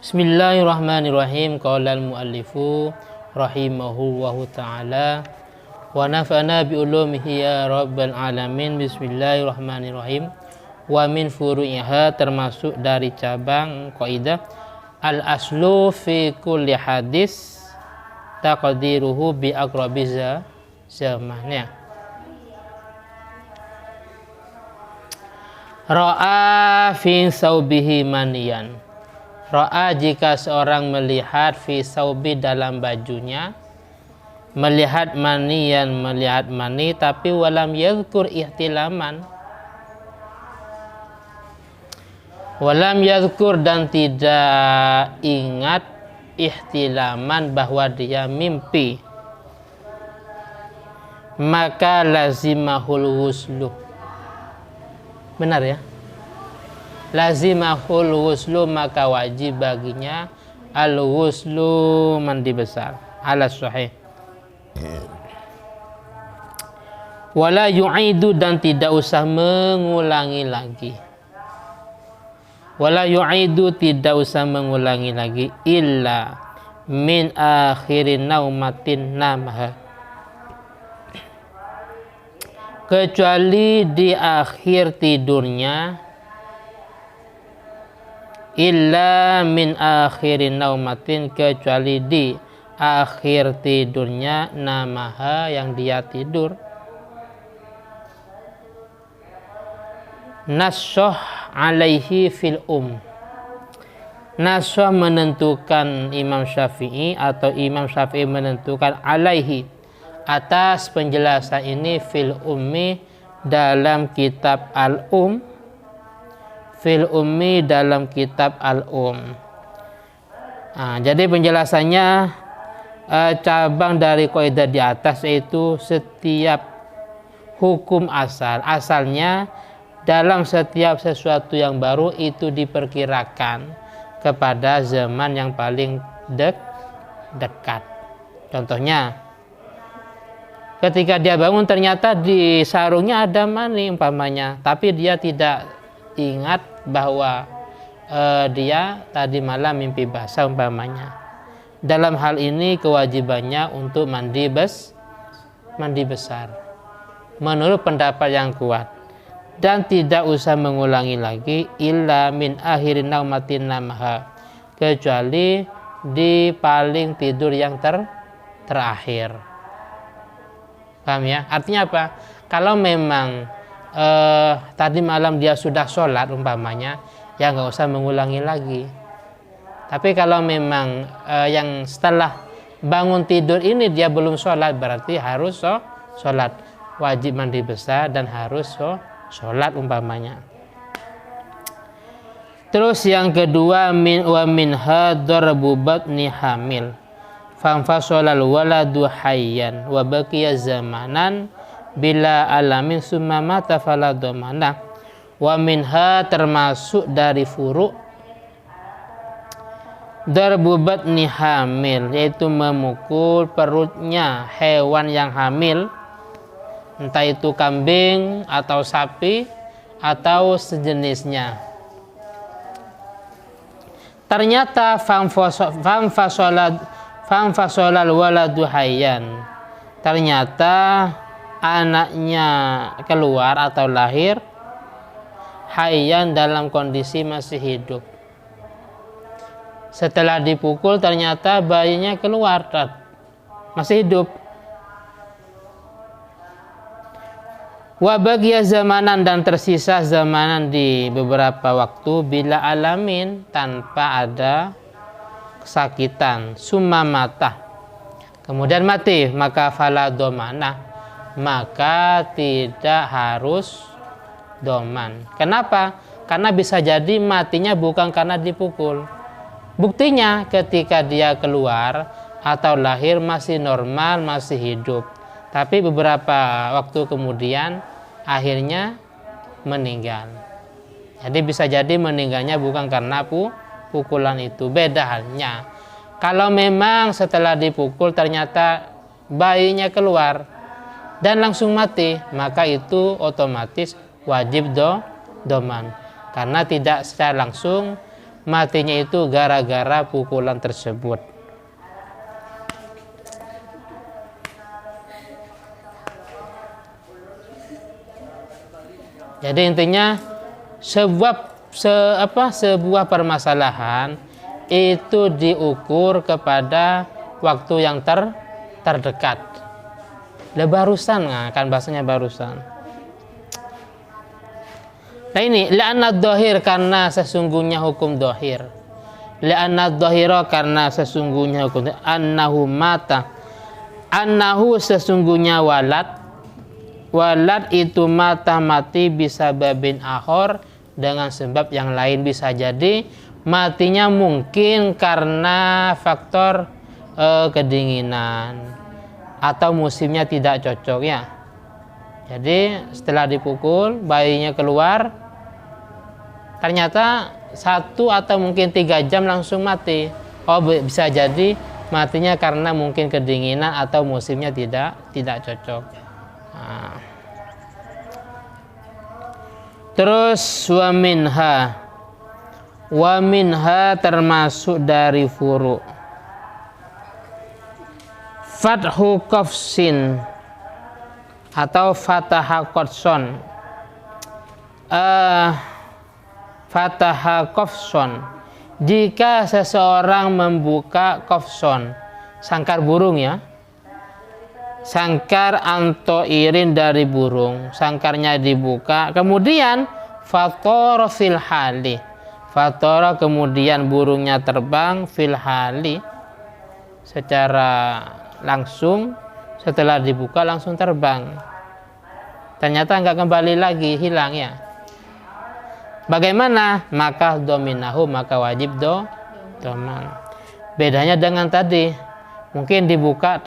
Bismillahirrahmanirrahim. Qala al-muallifu rahimahullahu ta'ala wa nafa'ana bi ulumihi ya rabbal alamin. Bismillahirrahmanirrahim. Wa min furu'iha, termasuk dari cabang kaidah al-aslu fi kulli hadis taqdiruhu bi aqrabiza zamannya. Ra'a fi saubihi maniyan. Ra'a, jika seorang melihat fi saubi, dalam bajunya, melihat maniyan, melihat mani, tapi walam yadhkur ihtilaman, walam yadhkur, dan tidak ingat ihtilaman, bahwa dia mimpi, maka lazimahul ghuslu. Benar ya? Lazimahul ghuslu, maka wajib baginya al-ghuslu, mandi besar, ala sahih. Wala yu'idu, dan tidak usah mengulangi lagi. Wala yu'idu, tidak usah mengulangi lagi, illa min akhirin naumatin namaha, kecuali di akhir tidurnya. Illa min akhirin naumatin, kecuali di akhir tidurnya, namaha, yang dia tidur. Nasoh alaihi fil Nasoh menentukan Imam Syafi'i, atau Imam Syafi'i menentukan alaihi, atas penjelasan ini, fil ummi, dalam kitab fil ummi, dalam kitab al-um. Jadi penjelasannya cabang dari kaidah di atas, yaitu setiap hukum asalnya dalam setiap sesuatu yang baru itu diperkirakan kepada zaman yang paling dekat. Contohnya, ketika dia bangun ternyata di sarungnya ada mani umpamanya, tapi dia tidak ingat bahwa dia tadi malam mimpi basah umpamanya. Dalam hal ini kewajibannya untuk mandi besar menurut pendapat yang kuat, dan tidak usah mengulangi lagi, illa min akhirin naumatin namaha, kecuali di paling tidur yang terakhir. Paham ya? Artinya apa? Kalau memang tadi malam dia sudah sholat umpamanya, ya nggak usah mengulangi lagi. Tapi kalau memang yang setelah bangun tidur ini dia belum sholat, berarti harus sholat, wajib mandi besar dan harus sholat umpamanya. Terus yang kedua, wa minha darbu batni hamil fanfasolal waladu hayyan wa baqiya zamanan bila alamin summa mata fala domana. Wa minha, termasuk dari furu' darbu batni hamil, yaitu memukul perutnya hewan yang hamil, entah itu kambing atau sapi atau sejenisnya. Ternyata famfasolal waladu hayyan, ternyata anaknya keluar atau lahir hayyan, dalam kondisi masih hidup. Setelah dipukul ternyata bayinya keluar masih hidup. Wa baqiya zamanan, dan tersisa zamanan di beberapa waktu, bila alamin, tanpa ada kesakitan, summa mata, kemudian mati, maka fala domana, maka tidak harus doman. Kenapa? Karena bisa jadi matinya bukan karena dipukul. Buktinya ketika dia keluar atau lahir masih normal, masih hidup, tapi beberapa waktu kemudian akhirnya meninggal. Jadi bisa jadi meninggalnya bukan karena pukulan itu. Beda halnya kalau memang setelah dipukul ternyata bayinya keluar dan langsung mati, maka itu otomatis wajib doman, karena tidak secara langsung matinya itu gara-gara pukulan tersebut. Jadi intinya sebuah permasalahan itu diukur kepada waktu yang terdekat. Barusan kan bahasanya barusan. Nah ini la'anad dhahir karena sesungguhnya hukum dhahir. La'anad dhahira karena sesungguhnya hukum annahu mata. Annahu sesungguhnya walad. Walad itu mati bisa babin akhor dengan sebab yang lain. Bisa jadi matinya mungkin karena faktor kedinginan atau musimnya tidak cocok ya. Jadi setelah dipukul bayinya keluar, ternyata 1 atau mungkin 3 jam langsung mati. Bisa jadi matinya karena mungkin kedinginan atau musimnya tidak cocok. Nah. Terus wa minha termasuk dari furu fathu qafsin atau fataha qafson. Fataha qafson jika seseorang membuka qafson, sangkar burung ya, sangkar antoirin dari burung, sangkarnya dibuka, kemudian fatara fil hali, fatara kemudian burungnya terbang fil hali secara langsung, setelah dibuka langsung terbang, ternyata nggak kembali lagi, hilang ya. Bagaimana? Maka dominahu, maka wajib doman. Bedanya dengan tadi, mungkin dibuka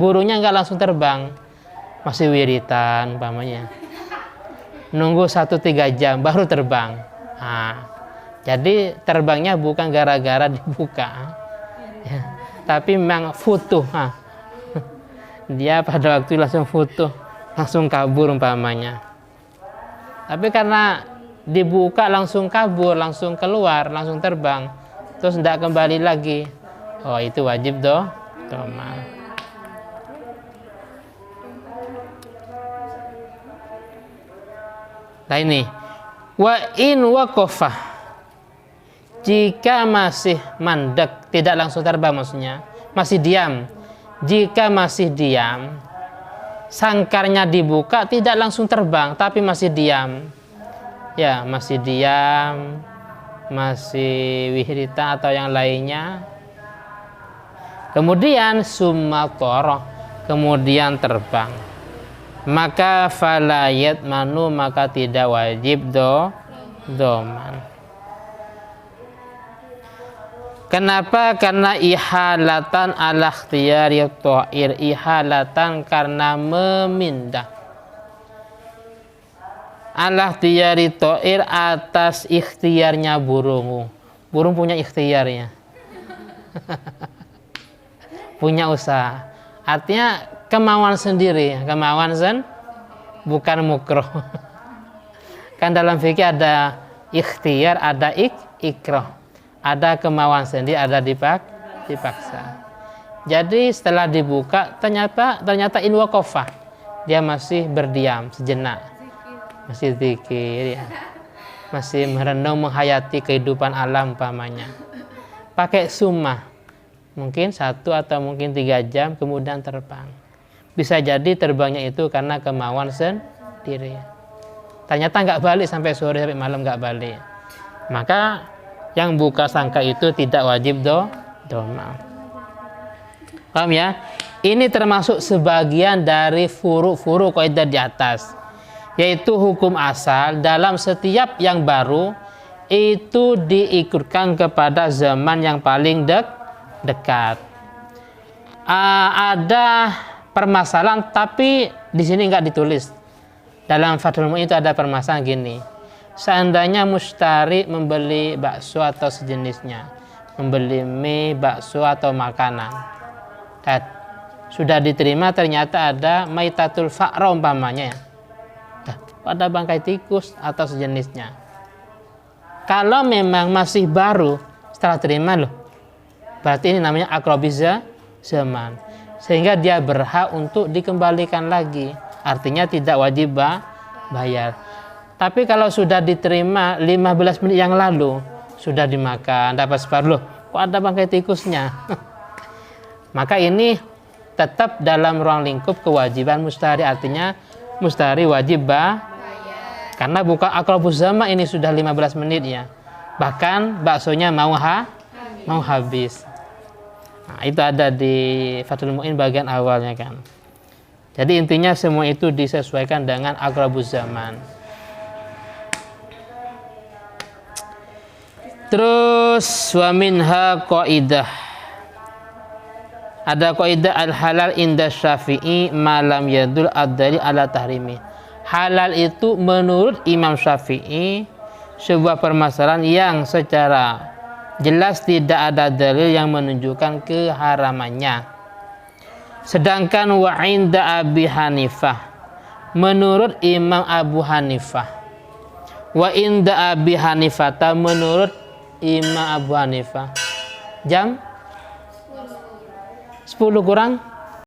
burungnya nggak langsung terbang, masih wiritan umpamanya, nunggu 1-3 jam baru terbang. Nah, jadi terbangnya bukan gara-gara dibuka ya, tapi memang futuh. Dia pada waktu langsung futuh, langsung kabur umpamanya. Tapi karena dibuka langsung kabur, langsung keluar, langsung terbang, terus tidak kembali lagi, itu wajib doman. Nah ini wa in waqafa, jika masih mandek, tidak langsung terbang, maksudnya masih diam. Jika masih diam, sangkarnya dibuka tidak langsung terbang tapi masih diam ya, masih diam, masih wihirita atau yang lainnya, kemudian summatoro, kemudian terbang, maka falayat manu, maka tidak wajib doman. Kenapa? Karena ihalatan ala ikhtiyari ta'ir, ihalatan karena memindah, ala ikhtiyari ta'ir atas ikhtiarnya burung. Burung punya ikhtiarnya. Punya usaha. Artinya kemauan sendiri, bukan mukroh. Kan dalam fikih ada ikhtiar, ada ikrah. Ada kemauan sendiri, ada dipaksa. Jadi setelah dibuka ternyata in waqafah, dia masih berdiam sejenak, masih zikir ya, masih merenung menghayati kehidupan alam umpamanya. Pakai summah, mungkin 1 atau mungkin 3 jam kemudian terbang. Bisa jadi terbangnya itu karena kemauan sendiri. Ternyata nggak balik sampai sore, sampai malam nggak balik. Maka yang buka sangka itu tidak wajib doman. Paham ya? Ini termasuk sebagian dari furu-furu kaidah di atas, yaitu hukum asal dalam setiap yang baru itu diikutkan kepada zaman yang paling dekat. Ada permasalahan tapi di sini nggak ditulis. Dalam Fathul Mu'in itu ada permasalahan gini. Seandainya mustari membeli bakso atau sejenisnya, membeli mie, bakso atau makanan, dan sudah diterima ternyata ada maitatul fa'ra umpamanya ya, ada bangkai tikus atau sejenisnya. Kalau memang masih baru setelah terima loh, berarti ini namanya aqrabiz zaman, sehingga dia berhak untuk dikembalikan lagi, artinya tidak wajib bayar. Tapi kalau sudah diterima 15 menit yang lalu, sudah dimakan, dapat separuh, loh kok ada bangkai tikusnya? Maka ini tetap dalam ruang lingkup kewajiban mustahari, artinya mustahari wajib karena bukan aqrabuz zaman, ini sudah 15 menit ya. Bahkan baksonya mau habis. Nah, itu ada di Fathul Mu'in bagian awalnya kan. Jadi intinya semua itu disesuaikan dengan aqrabuz zaman. Terus wa minha qaidah. Ada qaidah al-halal inda Syafi'i malam yadul ad-dalil ala tahrimi. Halal itu menurut Imam Syafi'i sebuah permasalahan yang secara jelas tidak ada dalil yang menunjukkan keharamannya. Sedangkan wa inda Abi Hanifah, menurut Imam Abu Hanifah, wa inda Abi Hanifah, menurut Imam Abu Hanifah, jam 10 kurang